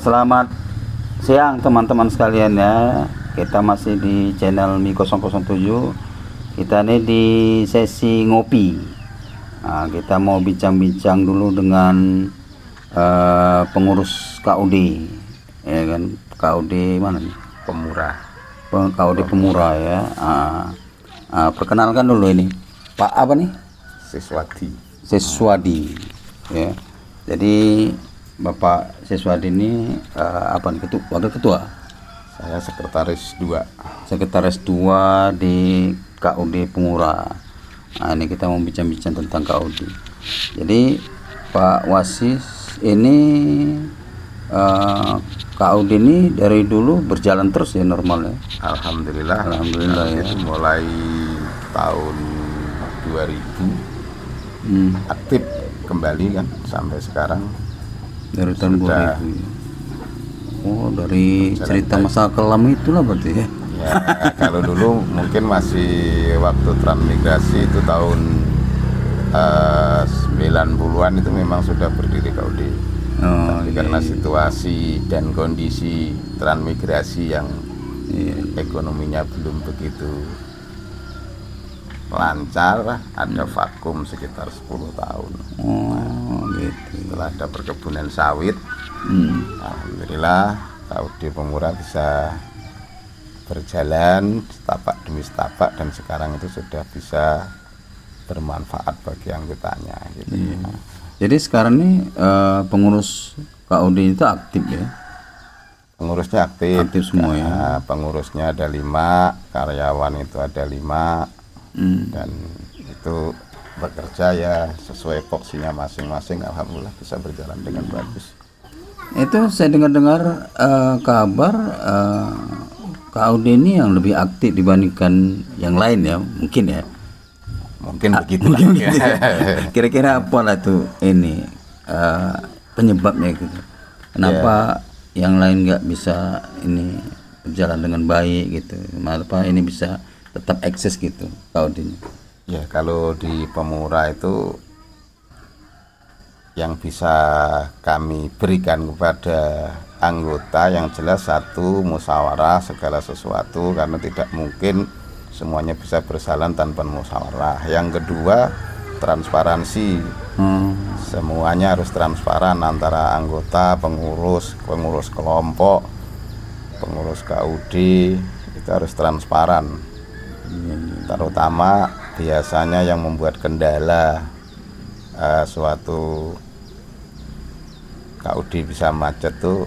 Selamat siang teman-teman sekalian ya. Kita masih di channel Mi 007. Kita ini di sesi ngopi. Kita mau bincang-bincang dulu dengan pengurus KUD, ya kan? KUD mana nih? Pemurah. KUD Pemurah ya. Perkenalkan dulu ini Pak apa nih? Siswadi ya. Jadi Bapak Siswadi ini apa nih, wakil ketua? Saya sekretaris 2. Sekretaris 2 di KUD Pemurah. Ini kita mau bincang-bincang tentang KUD. Jadi Pak Wasis ini KUD ini dari dulu berjalan terus ya, normal ya? Alhamdulillah ya. Itu mulai tahun 2000 aktif kembali kan sampai sekarang. Dari tahun 2000. Oh, dari cerita masa kelam itulah berarti ya? Ya, kalau dulu mungkin masih waktu transmigrasi itu tahun 90-an itu memang sudah berdiri KUD. Tapi karena situasi dan kondisi transmigrasi yang ekonominya belum begitu lancar, ada vakum sekitar 10 tahun. Gitu. Setelah ada perkebunan sawit, alhamdulillah KUD Pemurah bisa berjalan setapak demi setapak, dan sekarang itu sudah bisa bermanfaat bagi anggotanya gitu. Jadi sekarang nih pengurus KUD itu aktif ya? Pengurusnya aktif semua ya? Pengurusnya ada 5, karyawan itu ada 5, dan itu bekerja ya sesuai porsinya masing-masing. Alhamdulillah bisa berjalan dengan bagus. Itu saya dengar-dengar kabar KUD ini yang lebih aktif dibandingkan yang lain ya, mungkin ya? Mungkin begitu. Kira-kira apalah tuh ini penyebabnya gitu? Kenapa yang lain nggak bisa ini berjalan dengan baik gitu? Kenapa ini bisa tetap eksis gitu KUD ini? Ya, kalau di Pemurah itu yang bisa kami berikan kepada anggota yang jelas satu, musyawarah segala sesuatu, karena tidak mungkin semuanya bisa berjalan tanpa musyawarah. Yang kedua, transparansi. Semuanya harus transparan antara anggota, pengurus kelompok, pengurus KUD, itu harus transparan. Terutama biasanya yang membuat kendala suatu KUD bisa macet tuh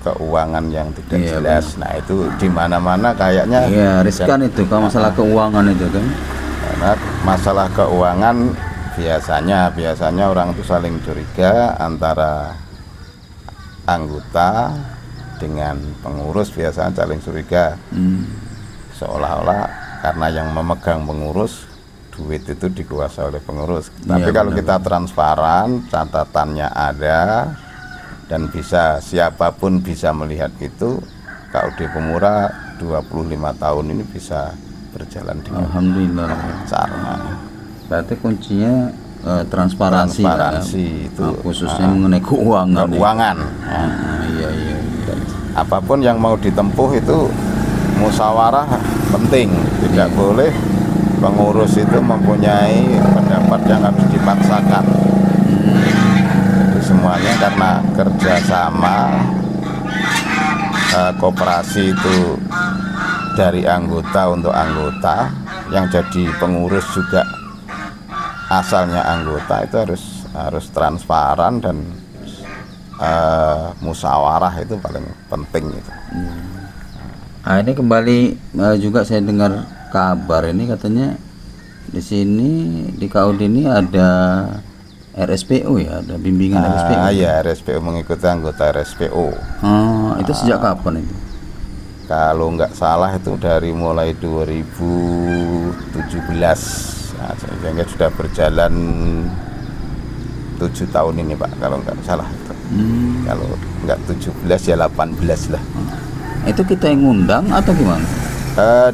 keuangan yang tidak jelas. Benar. Nah itu di mana-mana kayaknya riskan itu kalau masalah keuangan itu kan. Karena masalah keuangan biasanya orang itu saling curiga antara anggota dengan pengurus, biasanya saling curiga. Seolah-olah karena yang memegang pengurus, duit itu dikuasai oleh pengurus. Tapi kalau kita transparan, catatannya ada, dan bisa siapapun bisa melihat itu, KUD Pemurah 25 tahun ini bisa berjalan dengan lancar. Berarti kuncinya transparansi itu khususnya mengenai keuangan. Iya. Apapun yang mau ditempuh itu musyawarah penting. Tidak boleh pengurus itu mempunyai pendapat yang harus dipaksakan. Jadi semuanya karena kerjasama, koperasi itu dari anggota untuk anggota, yang jadi pengurus juga asalnya anggota, itu harus transparan dan musyawarah itu paling penting itu. Nah, ini kembali juga saya dengar kabar ini katanya di sini di KUD ini ada RSPO ya, ada bimbingan RSPO. Iya, RSPO, mengikuti anggota RSPO. Itu sejak kapan itu? Kalau nggak salah itu dari mulai 2017. Nah, sehingga sudah berjalan 7 tahun ini Pak, kalau nggak salah itu. Kalau nggak 17 ya 18 lah. Itu kita yang ngundang atau gimana?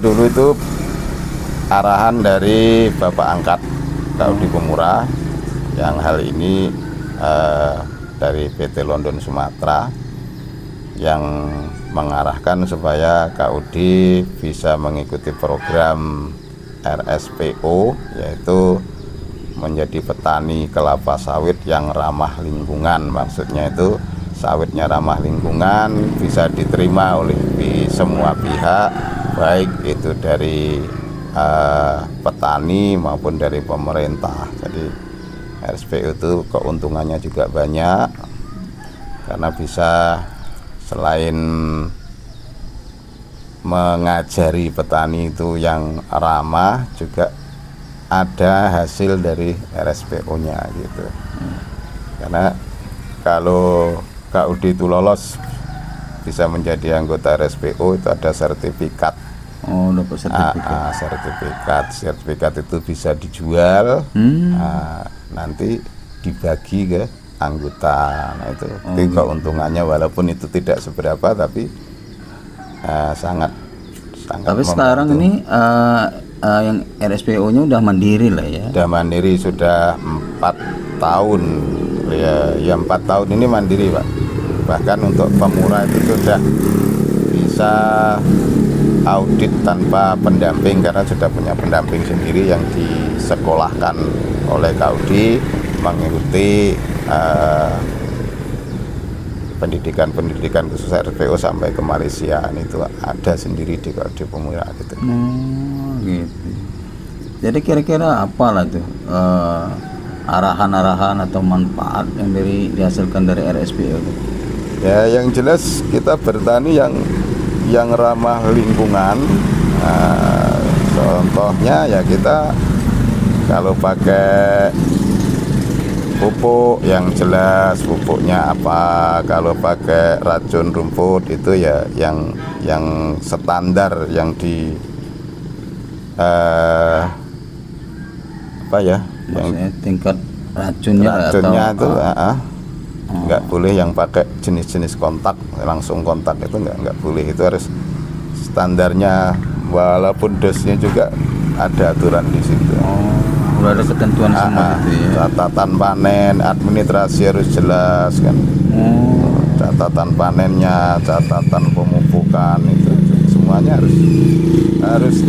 Dulu itu arahan dari Bapak Angkat KUD Pemurah, yang hal ini dari PT London Sumatera. yang mengarahkan supaya KUD bisa mengikuti program RSPO, yaitu menjadi petani kelapa sawit yang ramah lingkungan. Maksudnya itu sawitnya ramah lingkungan, bisa diterima oleh semua pihak, baik itu dari petani maupun dari pemerintah. Jadi RSPO itu keuntungannya juga banyak, karena bisa selain mengajari petani itu yang ramah, juga ada hasil dari RSPO-nya gitu. Karena kalau KUD itu lolos bisa menjadi anggota RSPO, itu ada sertifikat. Oh, dapat sertifikat. Sertifikat itu bisa dijual, nanti dibagi ke anggota. Nah itu keuntungannya, walaupun itu tidak seberapa, tapi sangat Tapi membantu. sekarang ini yang RSPO-nya udah mandiri lah ya. Sudah mandiri, sudah 4 tahun ya 4 tahun ini mandiri, Pak. Bahkan untuk pemula itu sudah bisa audit tanpa pendamping, karena sudah punya pendamping sendiri yang disekolahkan oleh KUD, mengikuti pendidikan khusus RSPO sampai ke Malaysia. Itu ada sendiri di KUD Pemula gitu. Gitu. Jadi kira-kira apalah tuh arahan-arahan atau manfaat yang dihasilkan dari RSPO itu? Ya, yang jelas kita bertani yang ramah lingkungan. Contohnya ya, kita kalau pakai pupuk yang jelas pupuknya apa, kalau pakai racun rumput itu ya yang standar, yang di apa ya, maksudnya tingkat racunnya itu nggak boleh yang pakai jenis-jenis kontak, langsung kontak, itu nggak boleh. Itu harus standarnya, walaupun dosnya juga ada aturan di situ. Udah ada ketentuan semua gitu ya. Catatan panen, administrasi harus jelas kan. Catatan panennya, catatan pemupukan, itu semuanya harus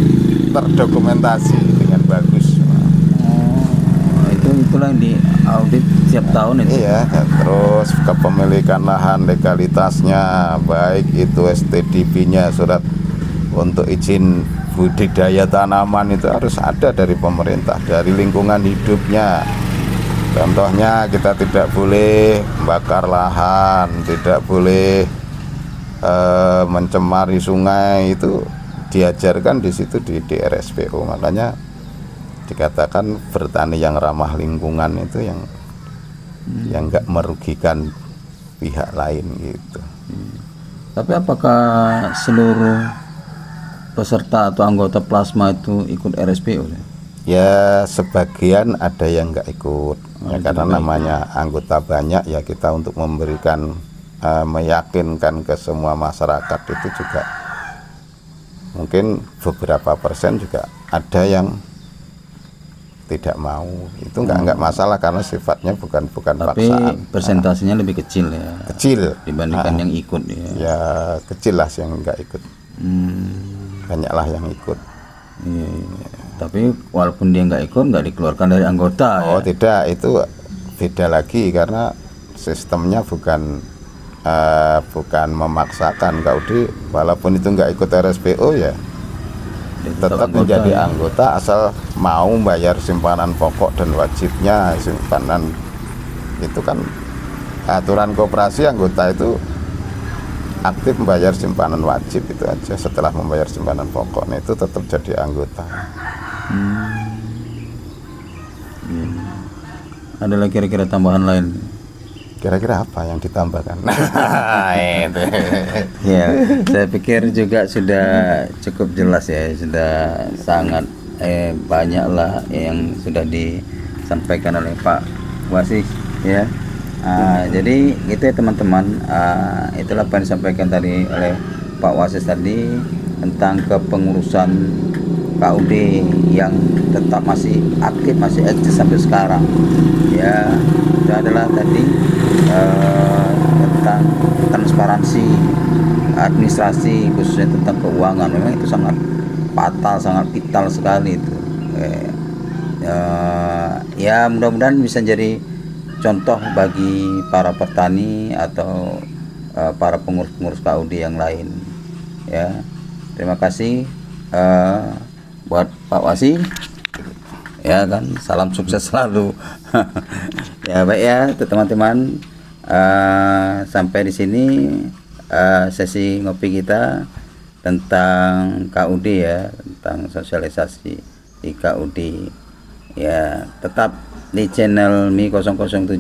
terdokumentasi dengan bagus. Itulah yang diaudit setiap tahun itu. Iya, terus kepemilikan lahan, legalitasnya, baik itu STDP-nya, surat untuk izin budidaya tanaman, itu harus ada dari pemerintah, dari lingkungan hidupnya. Contohnya, kita tidak boleh membakar lahan, tidak boleh mencemari sungai, itu diajarkan di situ di RSPO. Makanya dikatakan bertani yang ramah lingkungan itu yang nggak merugikan pihak lain gitu. Tapi apakah seluruh peserta atau anggota plasma itu ikut RSPO? Ya, sebagian ada yang nggak ikut, ya, karena namanya anggota banyak ya, kita untuk memberikan meyakinkan ke semua masyarakat itu juga mungkin beberapa persen juga ada yang tidak mau. Itu nggak masalah, karena sifatnya bukan tapi paksaan. persentasenya lebih kecil ya, Kecil dibandingkan yang ikut ya. Ya kecil lah yang nggak ikut, banyaklah yang ikut. Iya. Tapi walaupun dia nggak ikut, nggak dikeluarkan dari anggota. Oh ya? Tidak, itu beda lagi, karena sistemnya bukan memaksakan. KUD walaupun itu nggak ikut RSPO ya tetap menjadi anggota, asal mau bayar simpanan pokok dan wajibnya. Simpanan itu kan aturan koperasi, anggota itu aktif membayar simpanan wajib, itu aja. Setelah membayar simpanan pokok, nah itu tetap jadi anggota. Ada lagi kira-kira tambahan lain? Kira-kira apa yang ditambahkan? Itu. Ya, saya pikir juga sudah cukup jelas ya, sudah sangat banyak lah yang sudah disampaikan oleh Pak Wasis ya. Jadi itu ya teman-teman, itulah apa yang disampaikan tadi oleh Pak Wasis tadi tentang kepengurusan KUD yang tetap masih aktif, masih eksis sampai sekarang ya. Itu adalah tadi tentang transparansi administrasi khususnya tentang keuangan. Memang itu sangat fatal, sangat vital sekali itu. Ya mudah-mudahan bisa jadi contoh bagi para petani atau para pengurus-pengurus KUD yang lain ya. Terima kasih buat Pak Wasi ya kan, salam sukses selalu. Ya baik ya teman-teman, sampai di sini sesi ngopi kita tentang KUD ya, tentang sosialisasi di KUD ya. Tetap di channel Mi 007